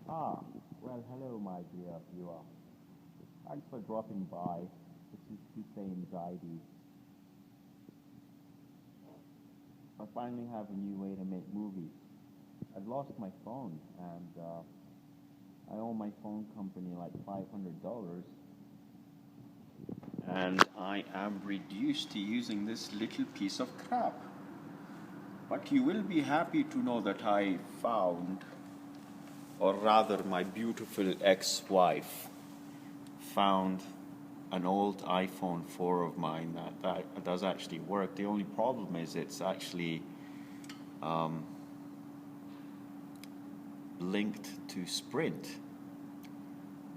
Ah, well, hello, my dear viewer. Thanks for dropping by. This is Hussein's ID. I finally have a new way to make movies. I've lost my phone, and I owe my phone company like $500, and I am reduced to using this little piece of crap. But you will be happy to know that I found, or rather, my beautiful ex-wife found an old iPhone 4 of mine that does actually work. The only problem is it's actually um, linked to Sprint.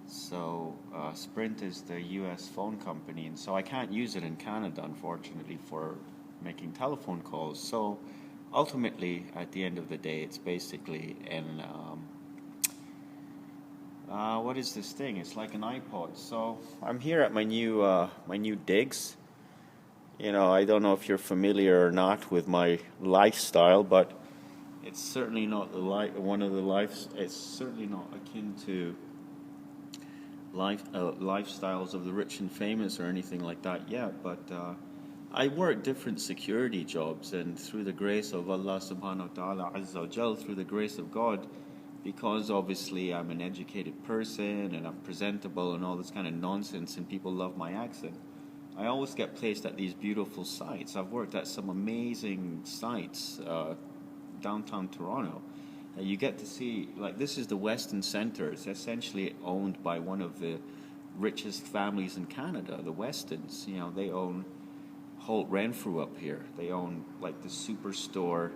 So Sprint is the US phone company, and so I can't use it in Canada, unfortunately, for making telephone calls. So ultimately, at the end of the day, it's basically an what is this thing? It's like an iPod. So I'm here at my new digs. You know, I don't know if you're familiar or not with my lifestyle, but it's certainly not one of the lives. It's certainly not akin to lifestyles of the rich and famous or anything like that yet. But I work different security jobs, and through the grace of Allah Subhanahu wa Taala Azza wa Jal, through the grace of God, because obviously I'm an educated person and I'm presentable and all this kind of nonsense, and people love my accent, I always get placed at these beautiful sites. I've worked at some amazing sites downtown Toronto. You get to see, like, this is the Weston Centre. It's essentially owned by one of the richest families in Canada, the Westons. You know, they own Holt Renfrew up here. They own, like, the Superstore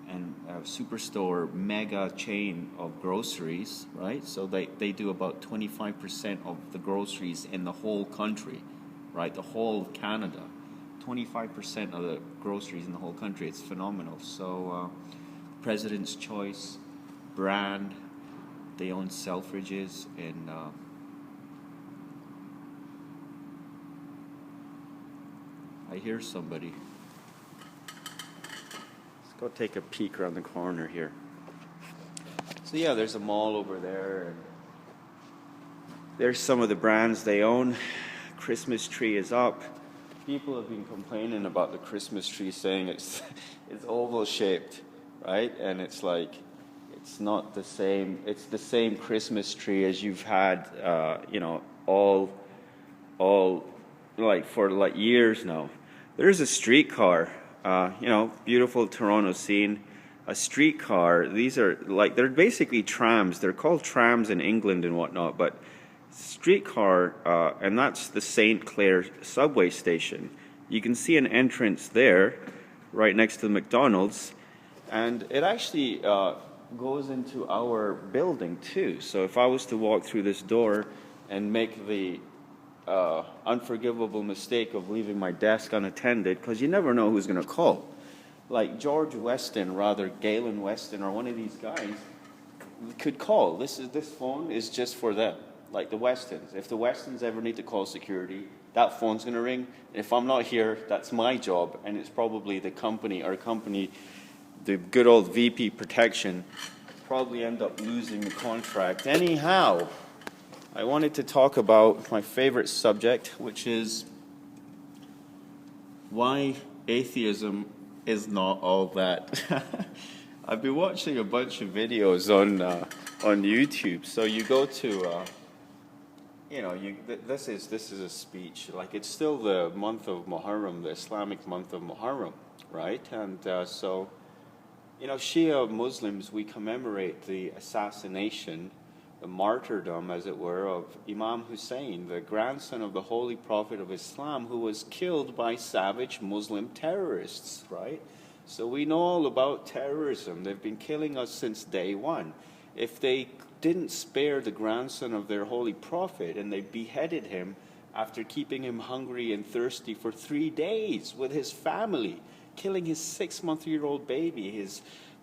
and Superstore mega chain of groceries, right? So they do about 25% of the groceries in the whole country, right? The whole of Canada. 25% of the groceries in the whole country. It's phenomenal. So President's Choice brand, they own Selfridges in I hear somebody. Let's go take a peek around the corner here. So yeah, there's a mall over there, and there's some of the brands they own. Christmas tree is up. People have been complaining about the Christmas tree, saying it's oval shaped, right? And it's like, it's not the same. It's the same Christmas tree as you've had, all like for like years now. There's a streetcar, beautiful Toronto scene. A streetcar. These are like, they're basically trams. They're called trams in England and whatnot, but streetcar, and that's the St. Clair subway station. You can see an entrance there, right next to the McDonald's, and it actually goes into our building too. So if I was to walk through this door and make the unforgivable mistake of leaving my desk unattended, because you never know who's going to call. Like George Weston, rather Galen Weston, or one of these guys could call. This phone is just for them, like the Westons. If the Westons ever need to call security, that phone's going to ring. If I'm not here, that's my job, and it's probably the company, the good old VP protection, probably end up losing the contract. Anyhow, I wanted to talk about my favorite subject, which is why atheism is not all that. I've been watching a bunch of videos on YouTube. So you go to this is a speech. Like, it's still the month of Muharram, the Islamic month of Muharram, right? And so Shia Muslims, we commemorate the assassination, the martyrdom, as it were, of Imam Hussein, the grandson of the Holy Prophet of Islam, who was killed by savage Muslim terrorists, right? So we know all about terrorism. They've been killing us since day one. If they didn't spare the grandson of their Holy Prophet and they beheaded him after keeping him hungry and thirsty for 3 days with his family, killing his 6-month-old baby, his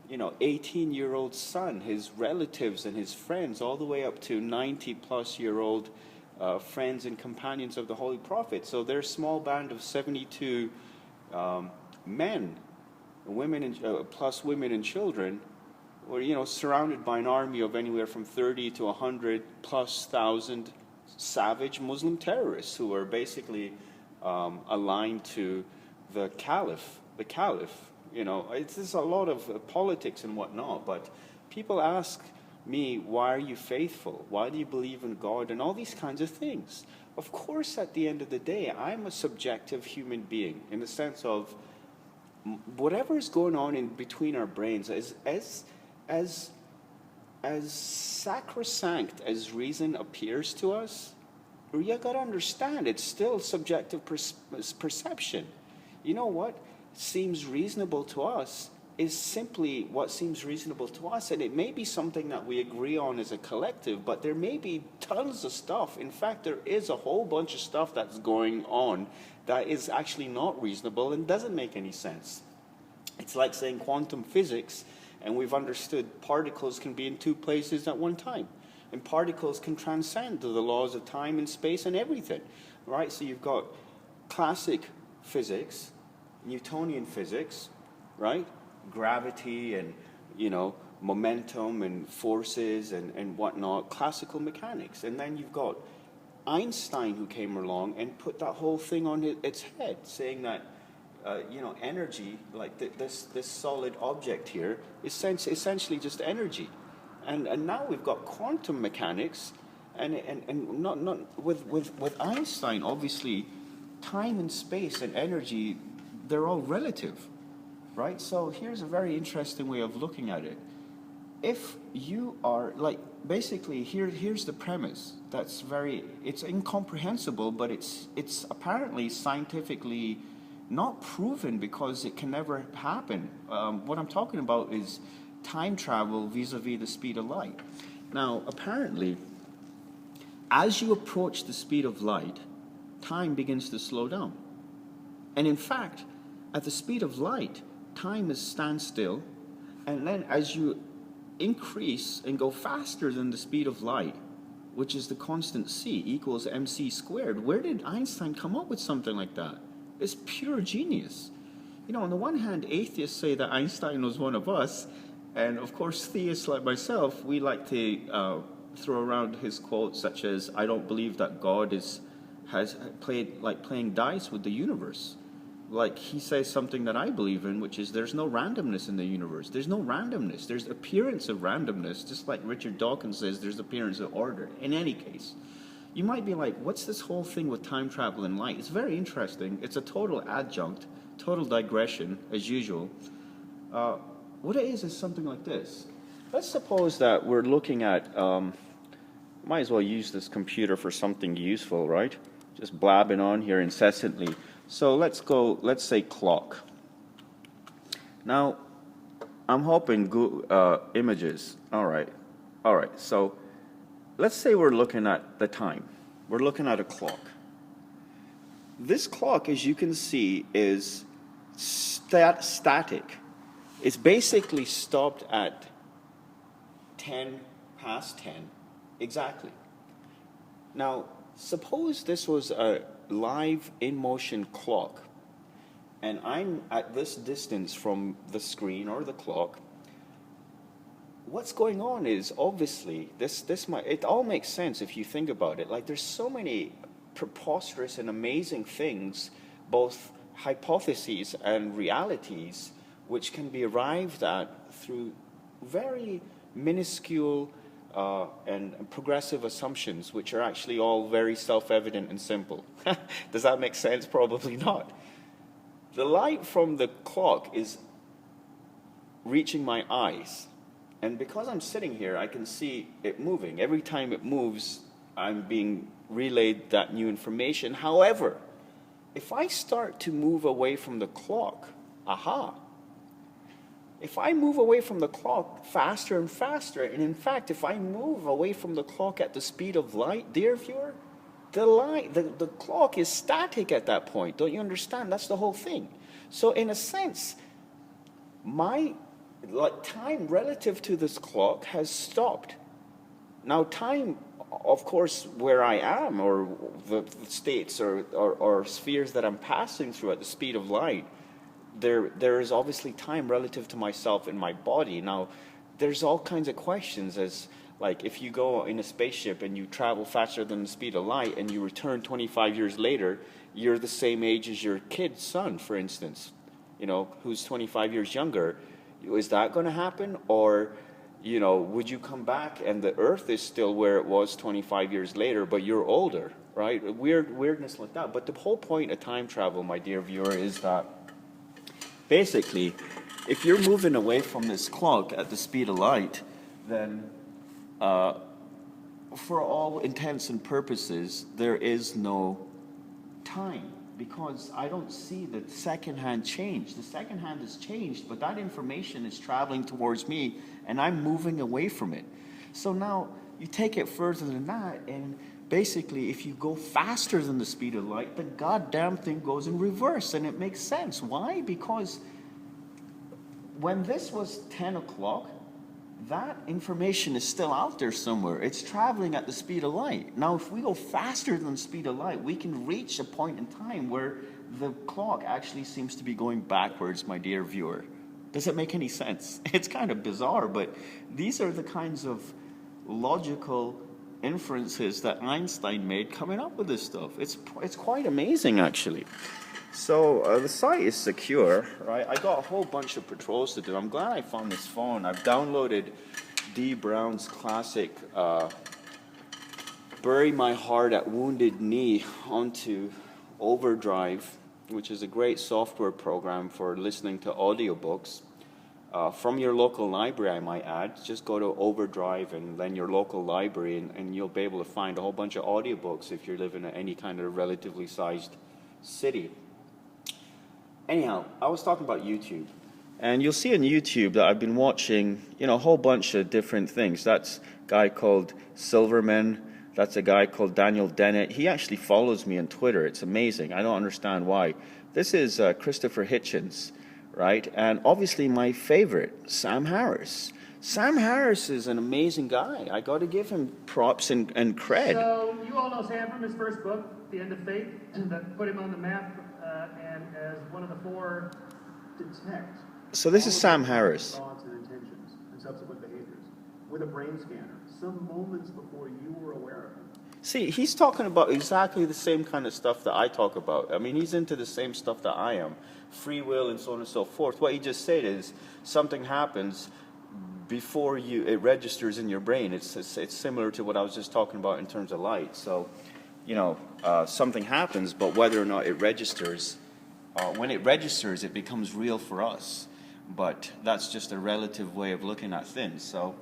18-year-old son, his relatives and his friends, all the way up to 90-plus-year-old friends and companions of the Holy Prophet. So their small band of 72 men, women, plus women and children, we're, surrounded by an army of anywhere from 30 to 100 plus thousand savage Muslim terrorists who are basically aligned to the caliph. The caliph, there's a lot of politics and whatnot, but people ask me, why are you faithful? Why do you believe in God? And all these kinds of things. Of course, at the end of the day, I'm a subjective human being in the sense of whatever is going on in between our brains is as sacrosanct as reason appears to us. You got to understand, it's still subjective perception. You know what seems reasonable to us is simply what seems reasonable to us, and it may be something that we agree on as a collective, but there may be tons of stuff. In fact, there is a whole bunch of stuff that's going on that is actually not reasonable and doesn't make any sense. It's like saying quantum physics, and we've understood particles can be in two places at one time, and particles can transcend to the laws of time and space and everything, right? So you've got classic physics, Newtonian physics, right? Gravity and, momentum and forces and whatnot, classical mechanics. And then you've got Einstein who came along and put that whole thing on its head, saying that, energy, like this solid object here, is essentially just energy. And now we've got quantum mechanics, and not with Einstein, obviously, time and space and energy, they're all relative. Right? So here's a very interesting way of looking at it. If you are, basically, here's the premise. It's incomprehensible, but it's apparently scientifically not proven because it can never happen. What I'm talking about is time travel vis-a-vis the speed of light. Now, apparently, as you approach the speed of light, time begins to slow down. And in fact, at the speed of light, time is standstill, and then as you increase and go faster than the speed of light, which is the constant c equals mc squared. Where did Einstein come up with something like that? It's pure genius. On the one hand, atheists say that Einstein was one of us, and of course theists like myself, we like to throw around his quotes such as, I don't believe that God has played like playing dice with the universe. Like he says something that I believe in, which is there's no randomness in the universe. There's no randomness. There's appearance of randomness, just like Richard Dawkins says there's appearance of order. In any case, you might be like, what's this whole thing with time travel and light? It's very interesting. It's a total adjunct, total digression, as usual. What it is something like this. Let's suppose that we're looking at, might as well use this computer for something useful, right? Just blabbing on here incessantly. So let's say clock. Now, I'm hoping images. All right. So let's say we're looking at the time. We're looking at a clock. This clock, as you can see, is static. It's basically stopped at 10 past 10 exactly. Now, suppose this was a live in-motion clock, and I'm at this distance from the screen or the clock. What's going on is, obviously, it all makes sense if you think about it. Like, there's so many preposterous and amazing things, both hypotheses and realities, which can be arrived at through very minuscule and progressive assumptions, which are actually all very self-evident and simple. Does that make sense? Probably not. The light from the clock is reaching my eyes. And because I'm sitting here, I can see it moving. Every time it moves, I'm being relayed that new information. However, if I start to move away from the clock, if I move away from the clock faster and faster, and in fact, if I move away from the clock at the speed of light, dear viewer, the clock is static at that point. Don't you understand? That's the whole thing. So in a sense, my time relative to this clock has stopped. Now time, of course, where I am, or the states or spheres that I'm passing through at the speed of light, there is obviously time relative to myself and my body. Now, there's all kinds of questions as like if you go in a spaceship and you travel faster than the speed of light and you return 25 years later, you're the same age as your kid's son, for instance, who's 25 years younger. Is that going to happen? Or, would you come back and the Earth is still where it was 25 years later, but you're older, right? Weirdness like that. But the whole point of time travel, my dear viewer, is that basically, if you're moving away from this clock at the speed of light, then for all intents and purposes, there is no time, because I don't see the second-hand change. The second hand has changed, but that information is traveling towards me, and I'm moving away from it. So now you take it further than that, and basically, if you go faster than the speed of light, the goddamn thing goes in reverse, and it makes sense. Why? Because when this was 10 o'clock, that information is still out there somewhere. It's traveling at the speed of light. Now, if we go faster than the speed of light, we can reach a point in time where the clock actually seems to be going backwards, my dear viewer. Does it make any sense? It's kind of bizarre, but these are the kinds of logical inferences that Einstein made coming up with this stuff. It's quite amazing, actually. So the site is secure, right? I got a whole bunch of patrols to do. I'm glad I found this phone. I've downloaded D. Brown's classic Bury My Heart at Wounded Knee onto Overdrive, which is a great software program for listening to audiobooks. From your local library, I might add. Just go to Overdrive and then your local library, and you'll be able to find a whole bunch of audiobooks if you're living in any kind of relatively sized city. Anyhow, I was talking about YouTube. And you'll see on YouTube that I've been watching, a whole bunch of different things. That's a guy called Silverman. That's a guy called Daniel Dennett. He actually follows me on Twitter. It's amazing. I don't understand why. This is Christopher Hitchens, right? And obviously my favorite, Sam Harris. Sam Harris is an amazing guy. I got to give him props and cred. So you all know Sam from his first book, The End of Fate, that put him on the map and as one of the four detect. So this is Sam Harris. Thoughts and intentions and subsequent behaviors with a brain scanner, some moments before you were aware of him. See, he's talking about exactly the same kind of stuff that I talk about. I mean, he's into the same stuff that I am, free will and so on and so forth. What he just said is something happens before it registers in your brain. It's similar to what I was just talking about in terms of light. So, something happens, but whether or not it registers, when it registers, it becomes real for us. But that's just a relative way of looking at things. So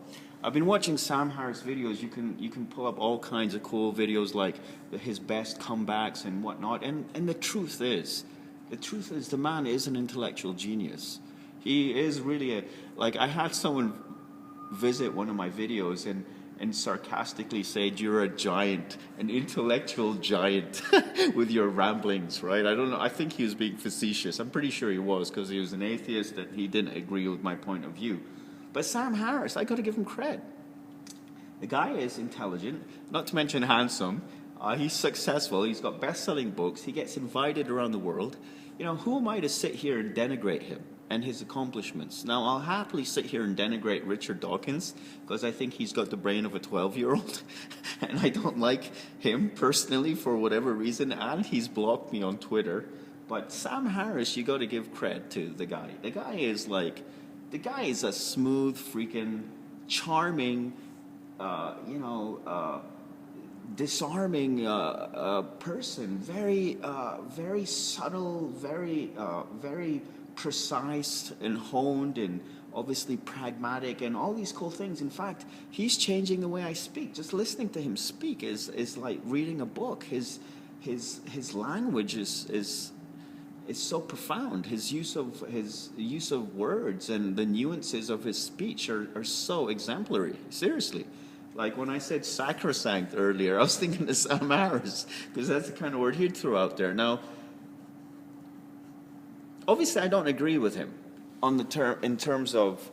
I've been watching Sam Harris videos. You can pull up all kinds of cool videos like his best comebacks and whatnot. And the truth is the man is an intellectual genius. He is really I had someone visit one of my videos and sarcastically said, "You're a giant, an intellectual giant," with your ramblings, right? I don't know. I think he was being facetious. I'm pretty sure he was, because he was an atheist and he didn't agree with my point of view. But Sam Harris, I got to give him cred. The guy is intelligent, not to mention handsome. He's successful. He's got best-selling books. He gets invited around the world. Who am I to sit here and denigrate him and his accomplishments? Now, I'll happily sit here and denigrate Richard Dawkins because I think he's got the brain of a 12-year-old and I don't like him personally for whatever reason, and he's blocked me on Twitter. But Sam Harris, you got to give cred to the guy. The guy is a smooth, freaking, charming, disarming person. Very subtle, very precise and honed, and obviously pragmatic, and all these cool things. In fact, he's changing the way I speak. Just listening to him speak is like reading a book. His language is so profound. His use of words and the nuances of his speech are so exemplary. Seriously. Like when I said sacrosanct earlier, I was thinking of Sam Harris, because that's the kind of word he'd throw out there. Now, obviously I don't agree with him in terms of,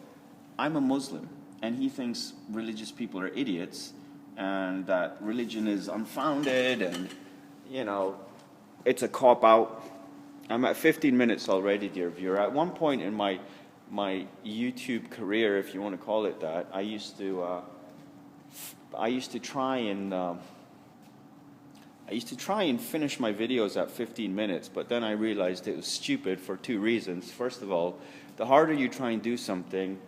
I'm a Muslim, and he thinks religious people are idiots, and that religion is unfounded, and, it's a cop-out. I'm at 15 minutes already, dear viewer. At one point in my my YouTube career, if you want to call it that, I used to try and finish my videos at 15 minutes, but then I realized it was stupid for two reasons. First of all, the harder you try and do something,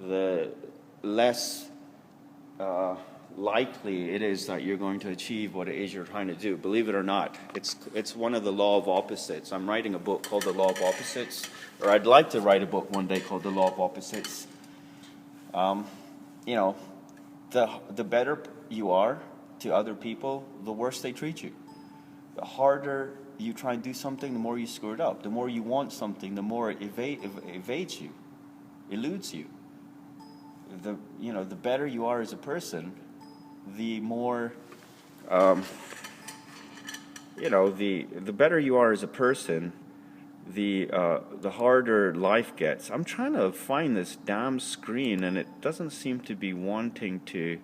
the less likely it is that you're going to achieve what it is you're trying to do. Believe it or not, it's one of the law of opposites. I'm writing a book called The Law of Opposites, or I'd like to write a book one day called The Law of Opposites. You know, the better you are to other people, the worse they treat you. The harder you try and do something, the more you screw it up. The more you want something, the more it evades you, eludes you. The better you are as a person, the more the better you are as a person, the harder life gets. I'm trying to find this damn screen, and it doesn't seem to be wanting to.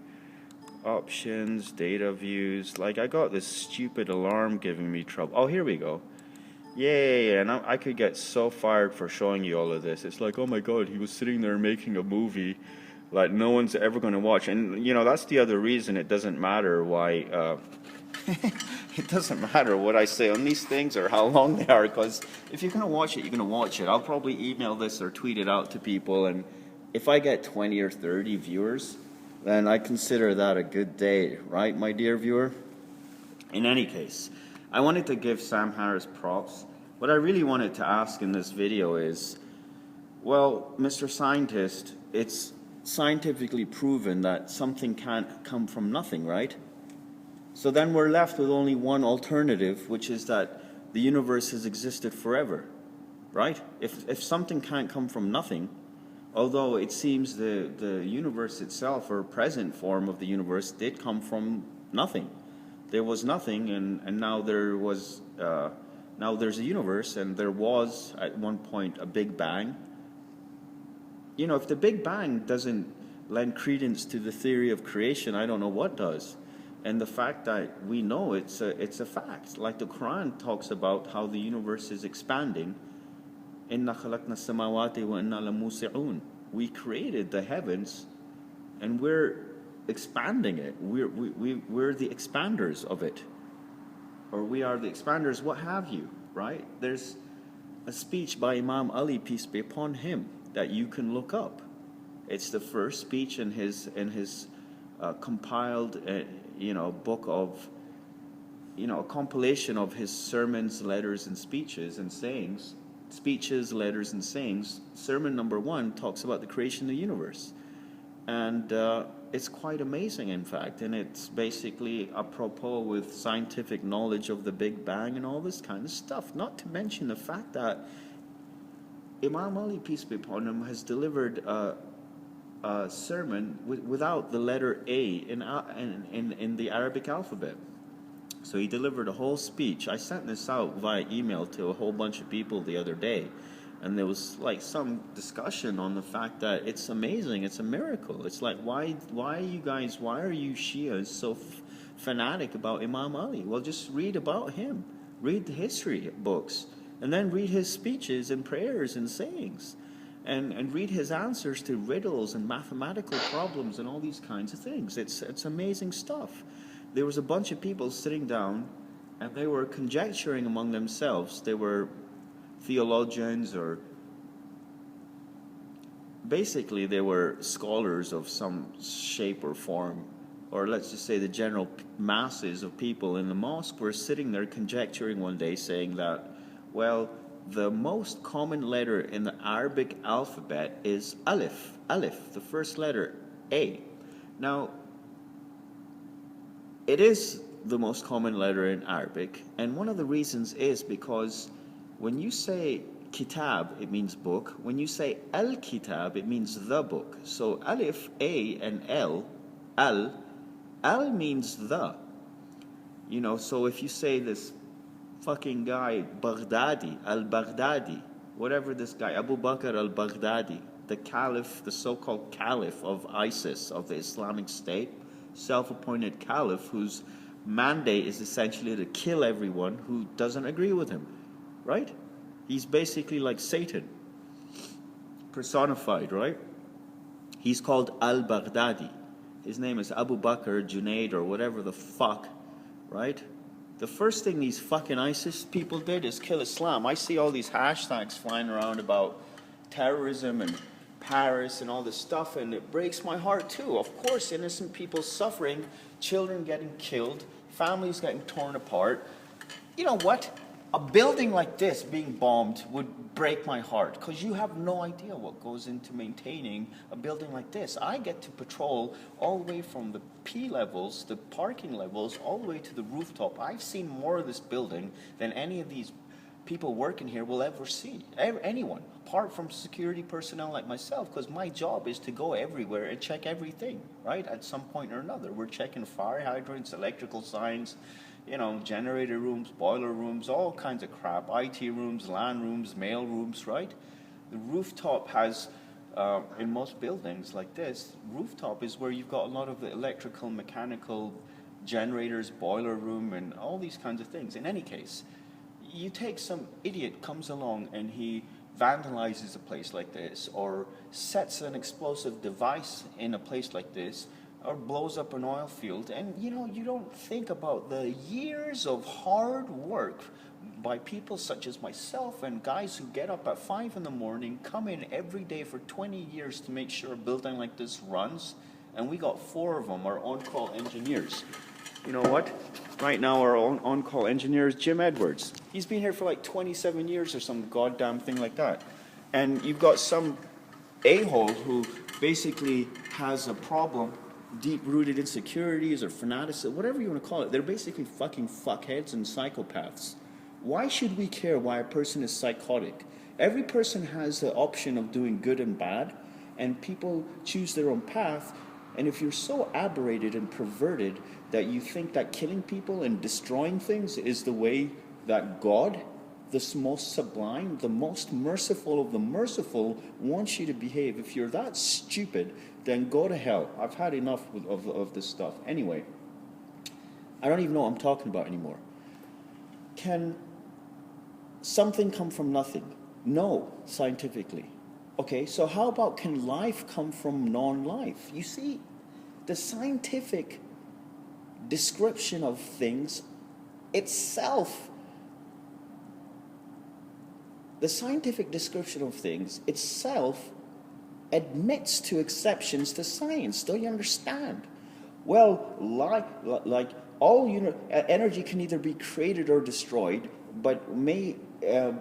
Options, data views. Like, I got this stupid alarm giving me trouble. Oh, here we go. Yay! And I could get so fired for showing you all of this. It's like, oh my god, he was sitting there making a movie like no one's ever going to watch. And that's the other reason it doesn't matter why it doesn't matter what I say on these things or how long they are, because if you're going to watch it, you're going to watch it. I'll probably email this or tweet it out to people, and if I get 20 or 30 viewers, then I consider that a good day, right, my dear viewer? In any case, I wanted to give Sam Harris props. What I really wanted to ask in this video is, well, Mr. Scientist, it's scientifically proven that something can't come from nothing, right? So then we're left with only one alternative, which is that the universe has existed forever, right? If something can't come from nothing, although it seems the universe itself, or present form of the universe, did come from nothing. There was nothing, and now there's a universe, and there was at one point a Big Bang. If the Big Bang doesn't lend credence to the theory of creation, I don't know what does. And the fact that we know it's a fact. Like the Quran talks about how the universe is expanding. إِنَّا خَلَقْنَا السَّمَاوَاتِ وَإِنَّا لَمُوسِعُونَ. We created the heavens, and we're expanding it. We're the expanders of it, or we are the expanders. What have you? Right? There's a speech by Imam Ali, peace be upon him, that you can look up. It's the first speech in his compiled book of a compilation of his sermons, letters, and speeches and sayings. Speeches, letters, and sayings. Sermon number 1 talks about the creation of the universe, and it's quite amazing, in fact, and it's basically apropos with scientific knowledge of the Big Bang and all this kind of stuff. Not to mention the fact that Imam Ali, peace be upon him, has delivered a sermon without the letter A in the Arabic alphabet. So he delivered a whole speech. I sent this out via email to a whole bunch of people the other day, and there was like some discussion on the fact that it's amazing, it's a miracle. It's like, why are you Shias so fanatic about Imam Ali? Well, just read about him. Read the history books, and then read his speeches and prayers and sayings, and read his answers to riddles and mathematical problems and all these kinds of things. It's amazing stuff. There was a bunch of people sitting down, and they were conjecturing among themselves. They were theologians, or basically they were scholars of some shape or form, or let's just say the general masses of people in the mosque were sitting there conjecturing one day, saying that, well, the most common letter in the Arabic alphabet is Alif, the first letter, A. Now, it is the most common letter in Arabic, and one of the reasons is because when you say kitab, it means book. When you say al-kitab, it means the book. So alif, A, and al means the. So if you say this fucking guy, al-Baghdadi, whatever this guy, Abu Bakr al-Baghdadi, the caliph, the so-called caliph of ISIS, of the Islamic State, self-appointed caliph whose mandate is essentially to kill everyone who doesn't agree with him, right? He's basically like Satan. personified, right? He's called al-Baghdadi. His name is Abu Bakr Junaid or whatever the fuck, right? The first thing these fucking ISIS people did is kill Islam. I see all these hashtags flying around about terrorism and Paris and all this stuff, and it breaks my heart too. Of course, innocent people suffering, children getting killed, families getting torn apart. You know what? A building like this being bombed would break my heart, because you have no idea what goes into maintaining a building like this. I get to patrol all the way from the P levels, the parking levels, all the way to the rooftop. I've seen more of this building than any of these people working here will ever see. Anyone, apart from security personnel like myself, because my job is to go everywhere and check everything, right? At some point or another, we're checking fire hydrants, electrical signs, you know, generator rooms, boiler rooms, all kinds of crap, IT rooms, LAN rooms, mail rooms, right? The rooftop has, in most buildings like this, rooftop is where you've got a lot of the electrical, mechanical generators, boiler room, and all these kinds of things. In any case, you take some idiot comes along and he vandalizes a place like this, or sets an explosive device in a place like this, or blows up an oil field, and you know, you don't think about the years of hard work by people such as myself and guys who get up at 5 in the morning, come in every day for 20 years to make sure a building like this runs, and we got 4 of them, our on-call engineers. You know what? Right now our on-call engineer is Jim Edwards. He's been here for like 27 years or some goddamn thing like that. And you've got some a-hole who basically has a problem, deep-rooted insecurities or fanaticism, whatever you want to call it. They're basically fucking fuckheads and psychopaths. Why should we care why a person is psychotic? Every person has the option of doing good and bad, and people choose their own path. And if you're so aberrated and perverted that you think that killing people and destroying things is the way that God, the most sublime, the most merciful of the merciful, wants you to behave, if you're that stupid, then go to hell. I've had enough of this stuff. Anyway, I don't even know what I'm talking about anymore. Can something come from nothing? No, scientifically. Okay, so how about can life come from non-life? You see, the scientific description of things itself, admits to exceptions to science. Don't you understand? Well, like all energy can either be created or destroyed, but may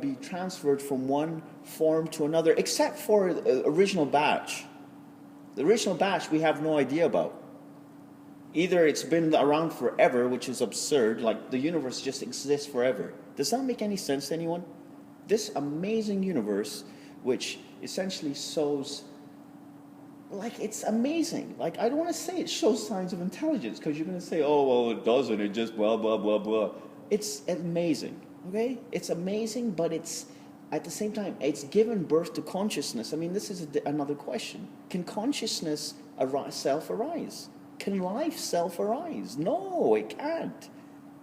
be transferred from one form to another, except for the original batch. The original batch we have no idea about. Either it's been around forever, which is absurd, like the universe just exists forever. Does that make any sense to anyone? This amazing universe, which essentially shows, like, it's amazing. Like, I don't want to say it shows signs of intelligence, because you're going to say, oh, well, it doesn't, it just blah, blah, blah, blah. It's amazing, okay? It's amazing, but it's, at the same time, it's given birth to consciousness. I mean, this is another question. Can consciousness self-arise? Can life self-arise? No, it can't.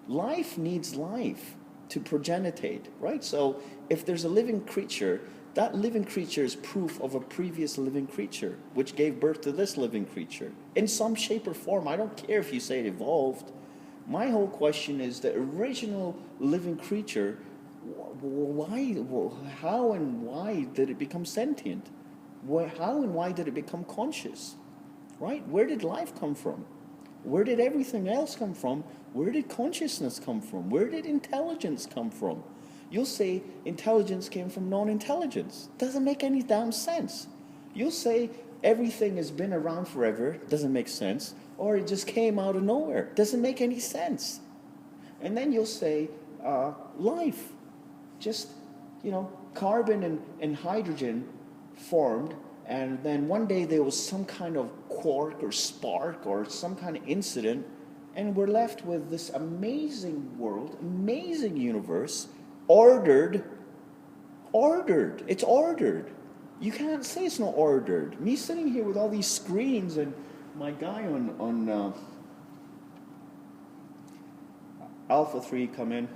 Life needs life to progenitate, right? So if there's a living creature, that living creature is proof of a previous living creature, which gave birth to this living creature. In some shape or form, I don't care if you say it evolved. My whole question is the original living creature, how and why did it become sentient? How and why did it become conscious? Right? Where did life come from? Where did everything else come from? Where did consciousness come from? Where did intelligence come from? You'll say intelligence came from non-intelligence. Doesn't make any damn sense. You'll say everything has been around forever. Doesn't make sense. Or it just came out of nowhere. Doesn't make any sense. And then you'll say life. Just, carbon and hydrogen formed, and then one day there was some kind of quark or spark or some kind of incident, and we're left with this amazing world, amazing universe, ordered. It's ordered. You can't say it's not ordered. Me sitting here with all these screens and my guy on Alpha 3 come in.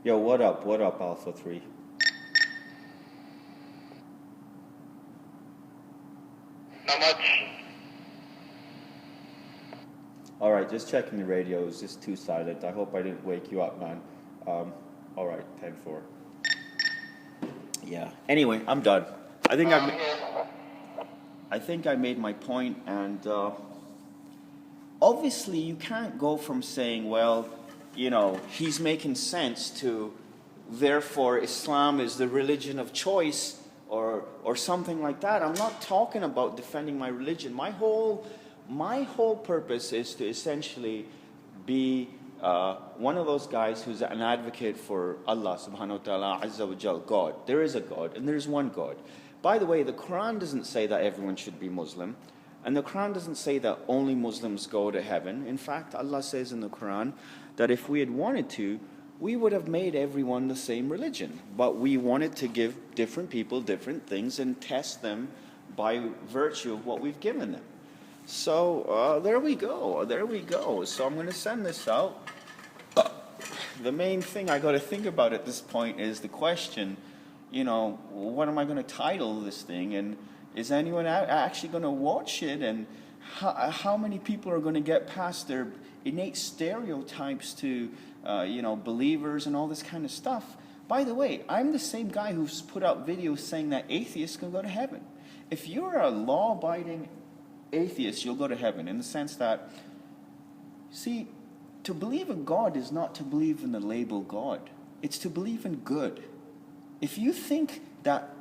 Yo, what up? What up, Alpha 3? Not much. All right, just checking the radio. It's just too silent. I hope I didn't wake you up, man. All right, 10-4. Yeah. Anyway, I'm done. I think I made my point, and obviously you can't go from saying, well, you know, he's making sense to, therefore Islam is the religion of choice, or something like that. I'm not talking about defending my religion. My whole purpose is to essentially be one of those guys who's an advocate for Allah subhanahu wa ta'ala, azza wa jal, God. There is a God, and there's one God. By the way, the Quran doesn't say that everyone should be Muslim, and the Quran doesn't say that only Muslims go to heaven. In fact, Allah says in the Quran that if we had wanted to, we would have made everyone the same religion, but we wanted to give different people different things and test them by virtue of what we've given them. So there we go. So I'm going to send this out. The main thing I got to think about at this point is the question, you know, what am I going to title this thing, and is anyone actually going to watch it, and how many people are going to get past their innate stereotypes to, you know, believers and all this kind of stuff. By the way, I'm the same guy who's put out videos saying that atheists can go to heaven. If you're a law-abiding atheist, you'll go to heaven, in the sense that, see, to believe in God is not to believe in the label God. It's to believe in good. If you think that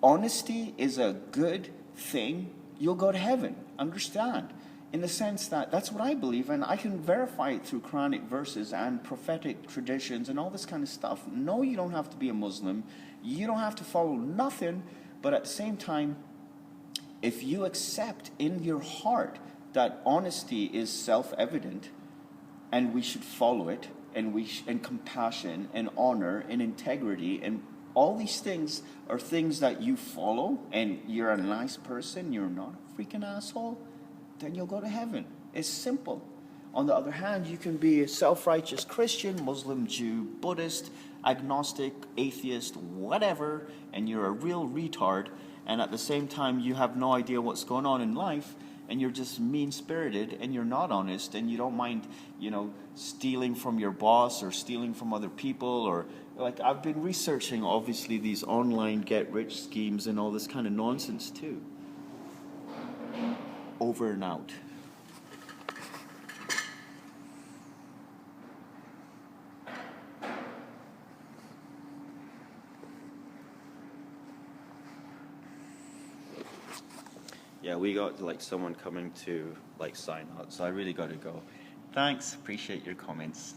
honesty is a good thing, you'll go to heaven. Understand? In the sense that that's what I believe, and I can verify it through Quranic verses and prophetic traditions and all this kind of stuff. No, you don't have to be a Muslim. You don't have to follow nothing, but at the same time, if you accept in your heart that honesty is self-evident, and we should follow it, and compassion and honor and integrity and all these things are things that you follow, and you're a nice person, you're not a freaking asshole, then you'll go to heaven. It's simple. On the other hand, you can be a self-righteous Christian, Muslim, Jew, Buddhist, agnostic, atheist, whatever, and you're a real retard, and at the same time you have no idea what's going on in life, and you're just mean-spirited, and you're not honest, and you don't mind, you know, stealing from your boss or stealing from other people, or like I've been researching obviously these online get-rich schemes and all this kind of nonsense too. Over and out. Yeah, we got like someone coming to like sign out, so I really got to go. Thanks, appreciate your comments.